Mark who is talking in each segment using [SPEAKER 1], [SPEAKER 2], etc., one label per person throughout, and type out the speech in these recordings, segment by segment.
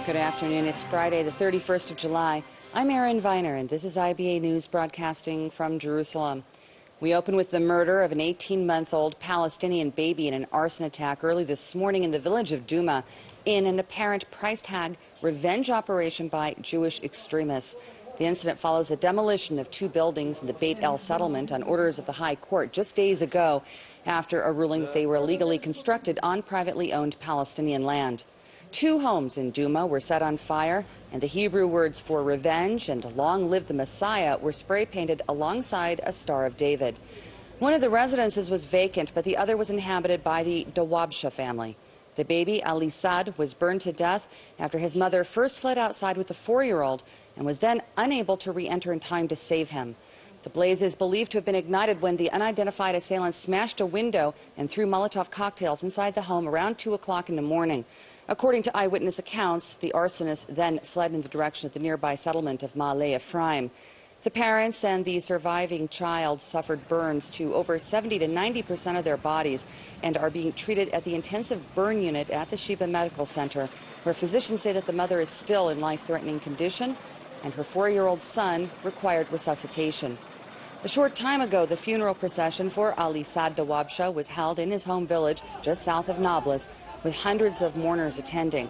[SPEAKER 1] Good afternoon. It's Friday, the 31st of July. I'm Erin Viner, and this is IBA News broadcasting from Jerusalem. We open with the murder of an 18-month-old Palestinian baby in an arson attack early this morning in the village of Duma in an apparent price tag revenge operation by Jewish extremists. The incident follows the demolition of two buildings in the Beit El settlement on orders of the High Court just days ago after a ruling that they were illegally constructed on privately owned Palestinian land. Two homes in Duma were set on fire, and the Hebrew words for revenge and long live the Messiah were spray painted alongside a Star of David. One of the residences was vacant, but the other was inhabited by the Dawabsha family. The baby, Ali Saad, was burned to death after his mother first fled outside with the 4-year-old and was then unable to re-enter in time to save him. The blaze is believed to have been ignited when the unidentified assailants smashed a window and threw Molotov cocktails inside the home around 2 o'clock in the morning. According to eyewitness accounts, the arsonist then fled in the direction of the nearby settlement of Ma'ale Ephraim. The parents and the surviving child suffered burns to over 70 to 90% of their bodies and are being treated at the intensive burn unit at the Sheba Medical Center, where physicians say that the mother is still in life-threatening condition and her 4-year-old son required resuscitation. A short time ago, the funeral procession for Ali Saad Dawabsha was held in his home village just south of Nablus, with hundreds of mourners attending.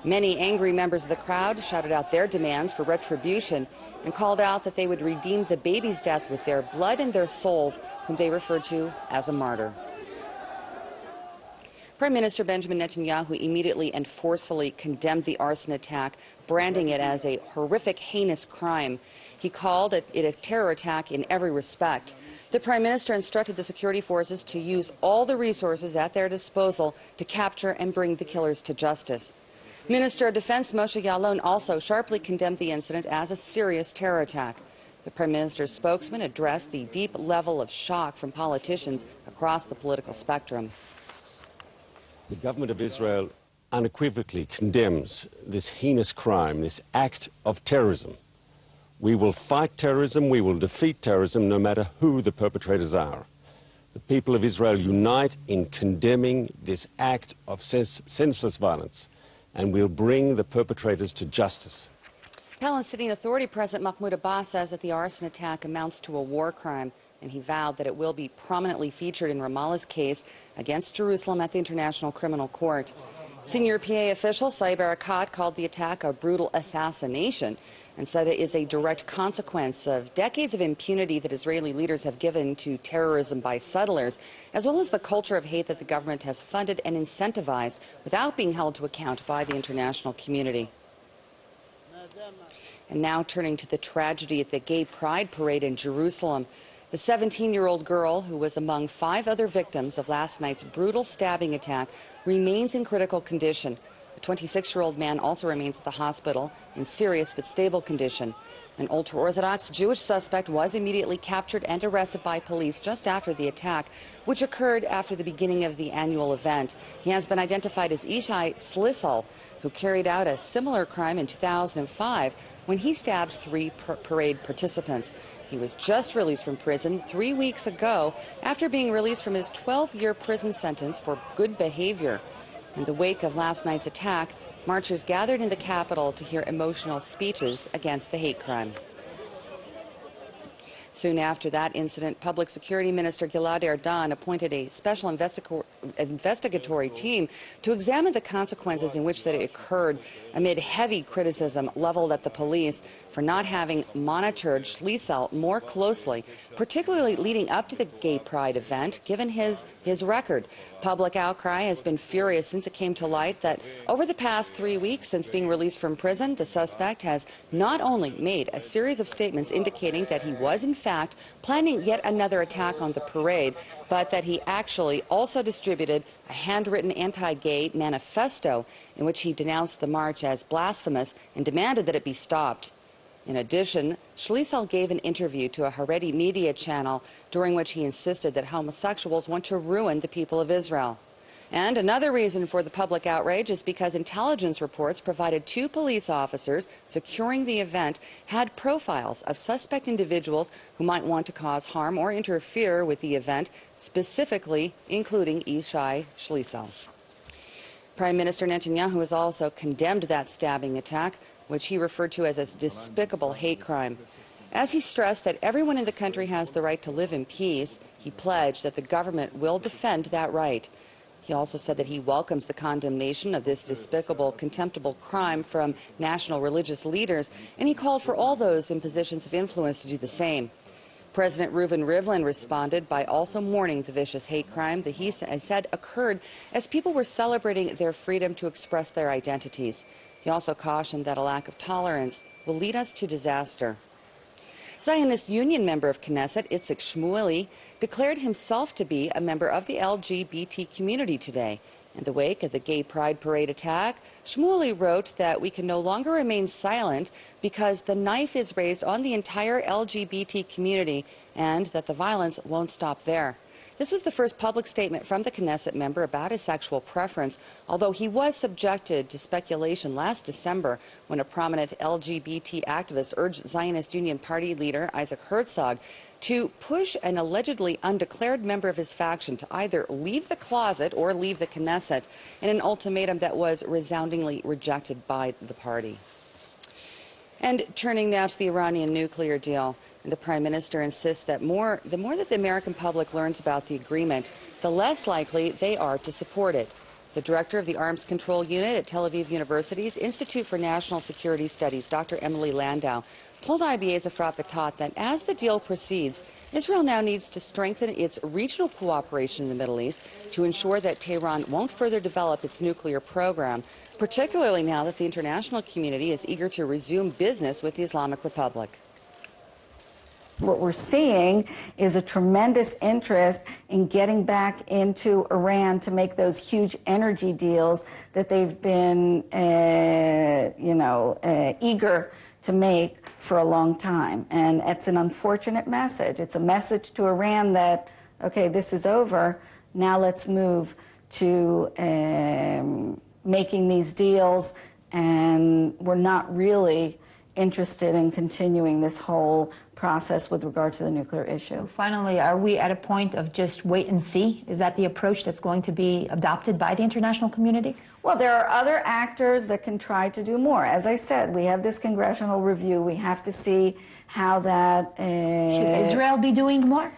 [SPEAKER 1] Many angry members of the crowd shouted out their demands for retribution and called out that they would redeem the baby's death with their blood and their souls, whom they referred to as a martyr. Prime Minister Benjamin Netanyahu immediately and forcefully condemned the arson attack, branding it as a horrific, heinous crime. He called it a terror attack in every respect. The Prime Minister instructed the security forces to use all the resources at their disposal to capture and bring the killers to justice. Minister of Defense Moshe Ya'alon also sharply condemned the incident as a serious terror attack. The Prime Minister's spokesman addressed the deep level of shock from politicians across the political spectrum.
[SPEAKER 2] The government of Israel unequivocally condemns this heinous crime, this act of terrorism. We will fight terrorism, we will defeat terrorism, no matter who the perpetrators are. The people of Israel unite in condemning this act of senseless violence, and we'll bring the perpetrators to justice.
[SPEAKER 1] Palestinian Authority President Mahmoud Abbas says that the arson attack amounts to a war crime, and he vowed that it will be prominently featured in Ramallah's case against Jerusalem at the International Criminal Court. Senior PA official Saeb Erekat called the attack a brutal assassination and said it is a direct consequence of decades of impunity that Israeli leaders have given to terrorism by settlers, as well as the culture of hate that the government has funded and incentivized without being held to account by the international community. And now turning to the tragedy at the Gay Pride Parade in Jerusalem. The 17-year-old girl, who was among 5 other victims of last night's brutal stabbing attack, remains in critical condition. A 26-year-old man also remains at the hospital in serious but stable condition. An ultra-Orthodox Jewish suspect was immediately captured and arrested by police just after the attack, which occurred after the beginning of the annual event. He has been identified as Ishai Schlisel, who carried out a similar crime in 2005 when he stabbed 3 parade participants. He was just released from prison 3 weeks ago after being released from his 12-year prison sentence for good behavior. In the wake of last night's attack, marchers gathered in the capital to hear emotional speeches against the hate crime. Soon after that incident, Public Security Minister Gilad Erdan appointed a special investigatory team to examine the consequences in which that it occurred amid heavy criticism leveled at the police for not having monitored Schlisel more closely, particularly leading up to the Gay Pride event, given his record. Public outcry has been furious since it came to light that over the past 3 weeks since being released from prison, the suspect has not only made a series of statements indicating that he was in fact planning yet another attack on the parade, but that he actually also distributed a handwritten anti-gay manifesto in which he denounced the march as blasphemous and demanded that it be stopped. In addition, Schlisel gave an interview to a Haredi media channel during which he insisted that homosexuals want to ruin the people of Israel. And another reason for the public outrage is because intelligence reports provided 2 police officers securing the event had profiles of suspect individuals who might want to cause harm or interfere with the event, specifically including Ishai Schlisel. Prime Minister Netanyahu has also condemned that stabbing attack, which he referred to as a despicable hate crime. As he stressed that everyone in the country has the right to live in peace, he pledged that the government will defend that right. He also said that he welcomes the condemnation of this despicable, contemptible crime from national religious leaders, and he called for all those in positions of influence to do the same. President Reuven Rivlin responded by also mourning the vicious hate crime that he said occurred as people were celebrating their freedom to express their identities. He also cautioned that a lack of tolerance will lead us to disaster. Zionist Union member of Knesset, Itzik Shmueli, declared himself to be a member of the LGBT community today. In the wake of the Gay Pride Parade attack, Shmueli wrote that we can no longer remain silent because the knife is raised on the entire LGBT community and that the violence won't stop there. This was the first public statement from the Knesset member about his sexual preference, although he was subjected to speculation last December when a prominent LGBT activist urged Zionist Union Party leader Isaac Herzog to push an allegedly undeclared member of his faction to either leave the closet or leave the Knesset in an ultimatum that was resoundingly rejected by the party. And turning now to the Iranian nuclear deal, the Prime Minister insists that the more that the American public learns about the agreement, the less likely they are to support it. The director of the Arms Control Unit at Tel Aviv University's Institute for National Security Studies, Dr. Emily Landau, told IBA's Efrat Batat that as the deal proceeds, Israel now needs to strengthen its regional cooperation in the Middle East to ensure that Tehran won't further develop its nuclear program, particularly now that the international community is eager to resume business with the Islamic Republic.
[SPEAKER 3] What we're seeing is a tremendous interest in getting back into Iran to make those huge energy deals that they've been, eager to make for a long time. And it's an unfortunate message. It's a message to Iran that, okay, this is over. Now let's move to making these deals, and we're not really interested in continuing this whole process with regard to the nuclear issue.
[SPEAKER 4] So finally, are we at a point of just wait and see? Is that the approach that's going to be adopted by the international community?
[SPEAKER 3] Well, there are other actors that can try to do more. As I said, we have this congressional review. We have to see how that...
[SPEAKER 4] Should Israel be doing more?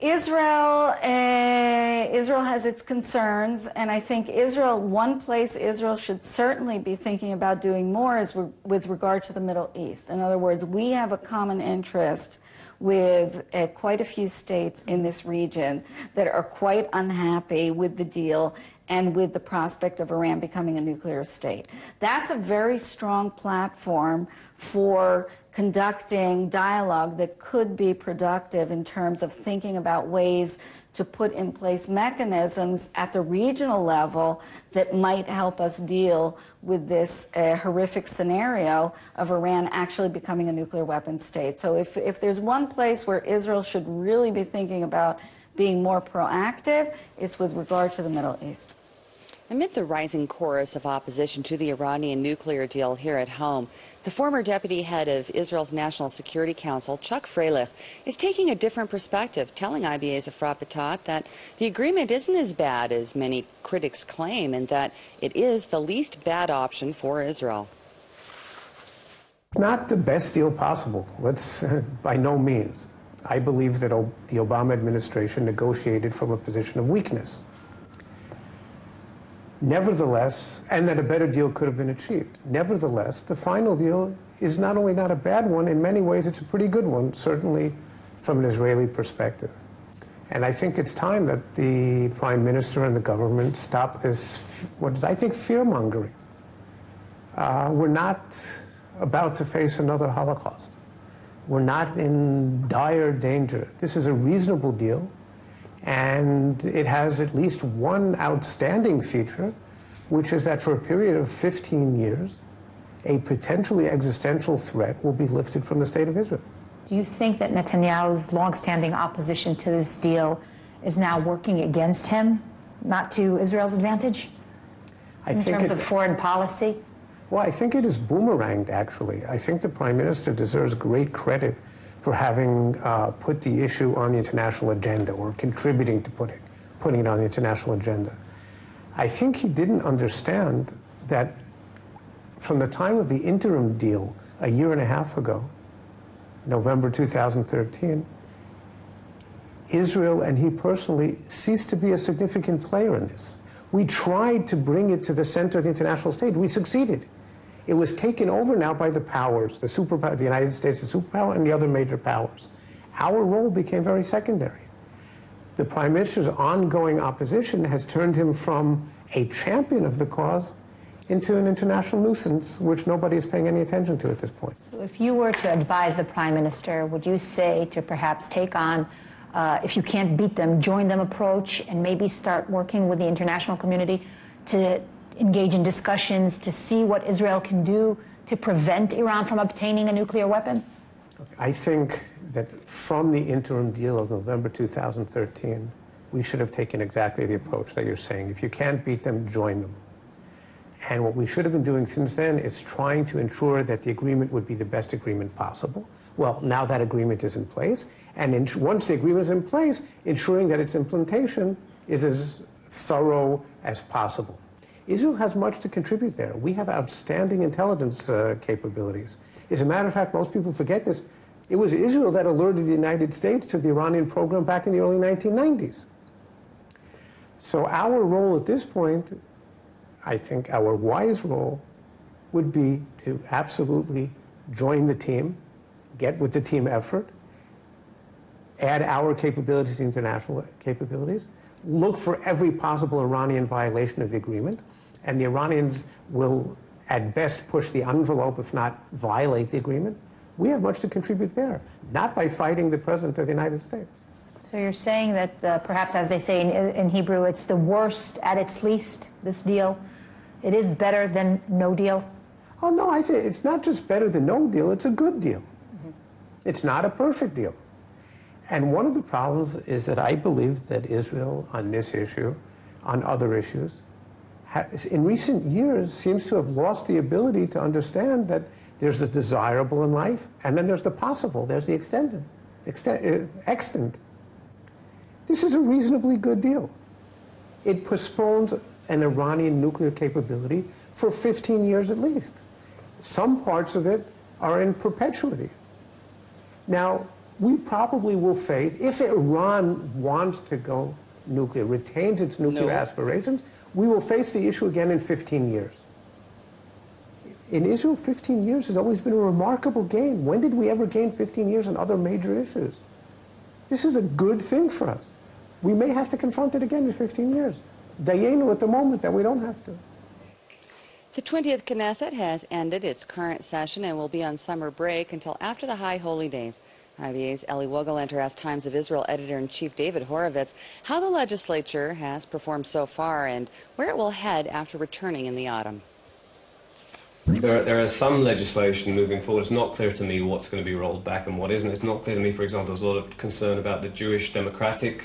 [SPEAKER 3] Israel has its concerns, and I think one place Israel should certainly be thinking about doing more is with regard to the Middle East. In other words, we have a common interest with quite a few states in this region that are quite unhappy with the deal and with the prospect of Iran becoming a nuclear state. That's a very strong platform for conducting dialogue that could be productive in terms of thinking about ways to put in place mechanisms at the regional level that might help us deal with this horrific scenario of Iran actually becoming a nuclear weapons state. So if there's one place where Israel should really be thinking about being more proactive, it's with regard to the Middle East.
[SPEAKER 1] Amid the rising chorus of opposition to the Iranian nuclear deal here at home, the former deputy head of Israel's National Security Council, Chuck Freilich, is taking a different perspective, telling IBA's Efrat Batat that the agreement isn't as bad as many critics claim and that it is the least bad option for Israel.
[SPEAKER 5] Not the best deal possible. By no means. I believe that the Obama administration negotiated from a position of weakness. Nevertheless, and that a better deal could have been achieved. Nevertheless, the final deal is not only not a bad one, in many ways it's a pretty good one, certainly from an Israeli perspective. And I think it's time that the Prime Minister and the government stop this, what is, I think, fear-mongering. We're not about to face another Holocaust. We're not in dire danger. This is a reasonable deal. And it has at least one outstanding feature, which is that for a period of 15 years, a potentially existential threat will be lifted from the State of Israel.
[SPEAKER 4] Do you think that Netanyahu's longstanding opposition to this deal is now working against him, not to Israel's advantage, in terms of foreign policy?
[SPEAKER 5] Well, I think it is boomeranged, actually. I think the Prime Minister deserves great credit for having put the issue on the international agenda or contributing to putting it on the international agenda. I think he didn't understand that from the time of the interim deal a year and a half ago, November 2013, Israel and he personally ceased to be a significant player in this. We tried to bring it to the center of the international stage. We succeeded. It was taken over now by the powers, the superpower, the United States, the superpower, and the other major powers. Our role became very secondary. The Prime Minister's ongoing opposition has turned him from a champion of the cause into an international nuisance, which nobody is paying any attention to at this point.
[SPEAKER 4] So if you were to advise the Prime Minister, would you say to perhaps take on, if you can't beat them, join them approach and maybe start working with the international community to engage in discussions to see what Israel can do to prevent Iran from obtaining a nuclear weapon?
[SPEAKER 5] I think that from the interim deal of November 2013, we should have taken exactly the approach that you're saying. If you can't beat them, join them. And what we should have been doing since then is trying to ensure that the agreement would be the best agreement possible. Well, now that agreement is in place, and once the agreement is in place, ensuring that its implementation is as thorough as possible. Israel has much to contribute there. We have outstanding intelligence capabilities. As a matter of fact, most people forget this. It was Israel that alerted the United States to the Iranian program back in the early 1990s. So our role at this point, I think our wise role would be to absolutely join the team, get with the team effort, add our capabilities to international capabilities, look for every possible Iranian violation of the agreement, and the Iranians will at best push the envelope, if not violate the agreement. We have much to contribute there, not by fighting the President of the United States.
[SPEAKER 4] So you're saying that perhaps, as they say in Hebrew, it's the worst at its least, this deal? It is better than no deal?
[SPEAKER 5] Oh, no, I think it's not just better than no deal, it's a good deal. Mm-hmm. It's not a perfect deal. And one of the problems is that I believe that Israel, on this issue, on other issues, in recent years seems to have lost the ability to understand that there's the desirable in life, and then there's the possible, there's the extant. This is a reasonably good deal. It postpones an Iranian nuclear capability for 15 years at least. Some parts of it are in perpetuity. Now, we probably will face, if Iran wants to go nuclear, retains its nuclear aspirations, we will face the issue again in 15 years. In Israel, 15 years has always been a remarkable gain. When did we ever gain 15 years on other major issues? This is a good thing for us. We may have to confront it again in 15 years. Dayenu at the moment that we don't have to.
[SPEAKER 1] The 20th Knesset has ended its current session and will be on summer break until after the High Holy Days. IBA's Eli Wogelenter asked Times of Israel editor-in-chief David Horovitz how the legislature has performed so far and where it will head after returning in the autumn.
[SPEAKER 6] There is some legislation moving forward. It's not clear to me what's going to be rolled back and what isn't. It's not clear to me, for example, there's a lot of concern about the Jewish democratic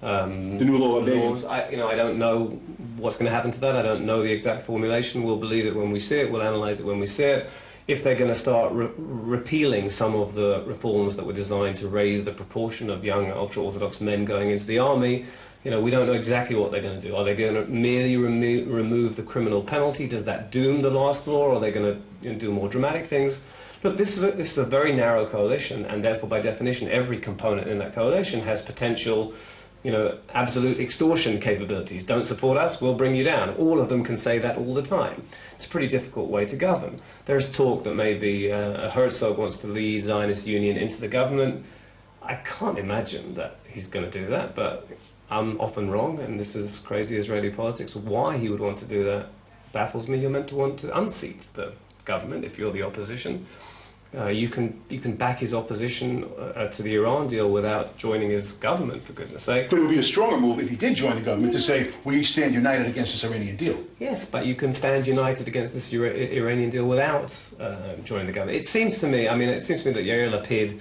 [SPEAKER 6] the new laws. I don't know what's going to happen to that. I don't know the exact formulation. We'll believe it when we see it. We'll analyze it when we see it. If they're going to start repealing some of the reforms that were designed to raise the proportion of young ultra-Orthodox men going into the army, we don't know exactly what they're going to do. Are they going to merely remove the criminal penalty? Does that doom the last law? Or are they going to do more dramatic things? Look, this is a very narrow coalition, and therefore, by definition, every component in that coalition has potential absolute extortion capabilities. Don't support us, we'll bring you down. All of them can say that all the time. It's a pretty difficult way to govern. There's talk that maybe Herzog wants to lead Zionist Union into the government. I can't imagine that he's going to do that, but I'm often wrong, and this is crazy Israeli politics. Why he would want to do that baffles me. You're meant to want to unseat the government if you're the opposition. You can back his opposition to the Iran deal without joining his government, for goodness sake.
[SPEAKER 7] But it would be a stronger move if he did join the government to say, we stand united against this Iranian deal.
[SPEAKER 6] Yes, but you can stand united against this Iranian deal without joining the government. It seems to me, that Yair Lapid,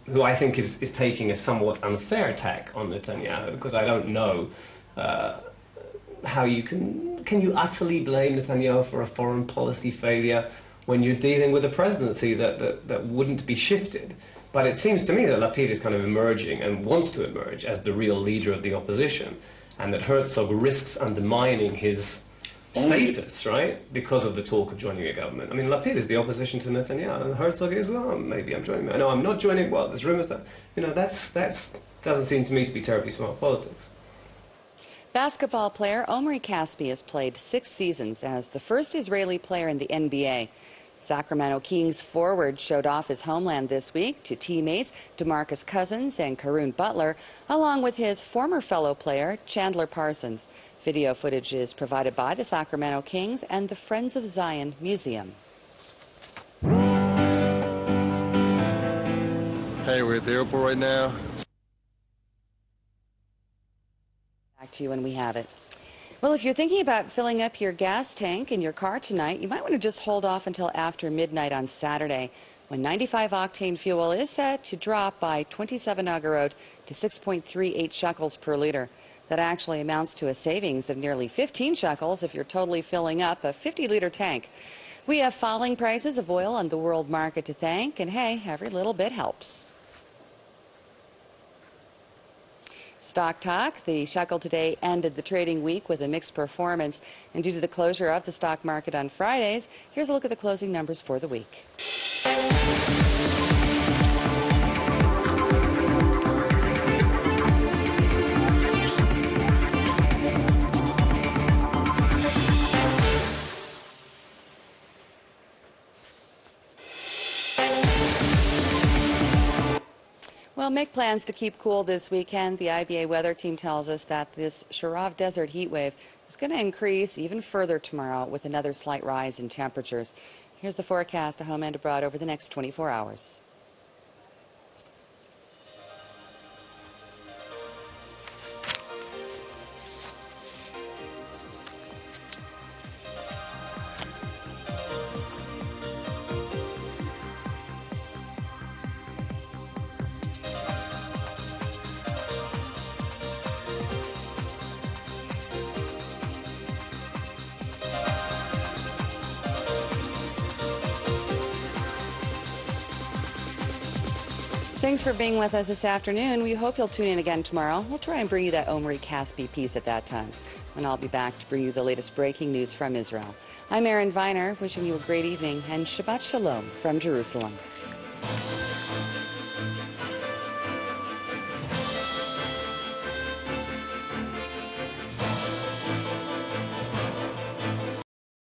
[SPEAKER 6] who I think is taking a somewhat unfair attack on Netanyahu, because I don't know how you can you utterly blame Netanyahu for a foreign policy failure when you're dealing with a presidency that wouldn't be shifted. But it seems to me that Lapid is kind of emerging and wants to emerge as the real leader of the opposition. and that Herzog risks undermining his status, right, because of the talk of joining a government. I mean, Lapid is the opposition to Netanyahu, and Herzog is, oh, maybe I'm joining. No, I'm not joining. Well, there's rumours that, you know, that's doesn't seem to me to be terribly smart politics.
[SPEAKER 1] Basketball player Omri Caspi has played 6 seasons as the first Israeli player in the NBA. Sacramento Kings forward showed off his homeland this week to teammates DeMarcus Cousins and Caroon Butler, along with his former fellow player Chandler Parsons. Video footage is provided by the Sacramento Kings and the Friends of Zion Museum.
[SPEAKER 8] Hey, we're at the airport right now.
[SPEAKER 1] Back to you when we have it. Well, if you're thinking about filling up your gas tank in your car tonight, you might want to just hold off until after midnight on Saturday, when 95 octane fuel is set to drop by 27 agarot to 6.38 shekels per liter. That actually amounts to a savings of nearly 15 shekels if you're totally filling up a 50-liter tank. We have falling prices of oil on the world market to thank, and hey, every little bit helps. Stock talk. The shekel today ended the trading week with a mixed performance, and due to the closure of the stock market on Fridays, here's a look at the closing numbers for the week. Well, make plans to keep cool this weekend. The IBA weather team tells us that this Sharav Desert heat wave is going to increase even further tomorrow with another slight rise in temperatures. Here's the forecast at home and abroad over the next 24 hours. Thanks for being with us this afternoon. We hope you'll tune in again tomorrow. We'll try and bring you that Omri Caspi piece at that time. And I'll be back to bring you the latest breaking news from Israel. I'm Erin Viner, wishing you a great evening and Shabbat Shalom from Jerusalem.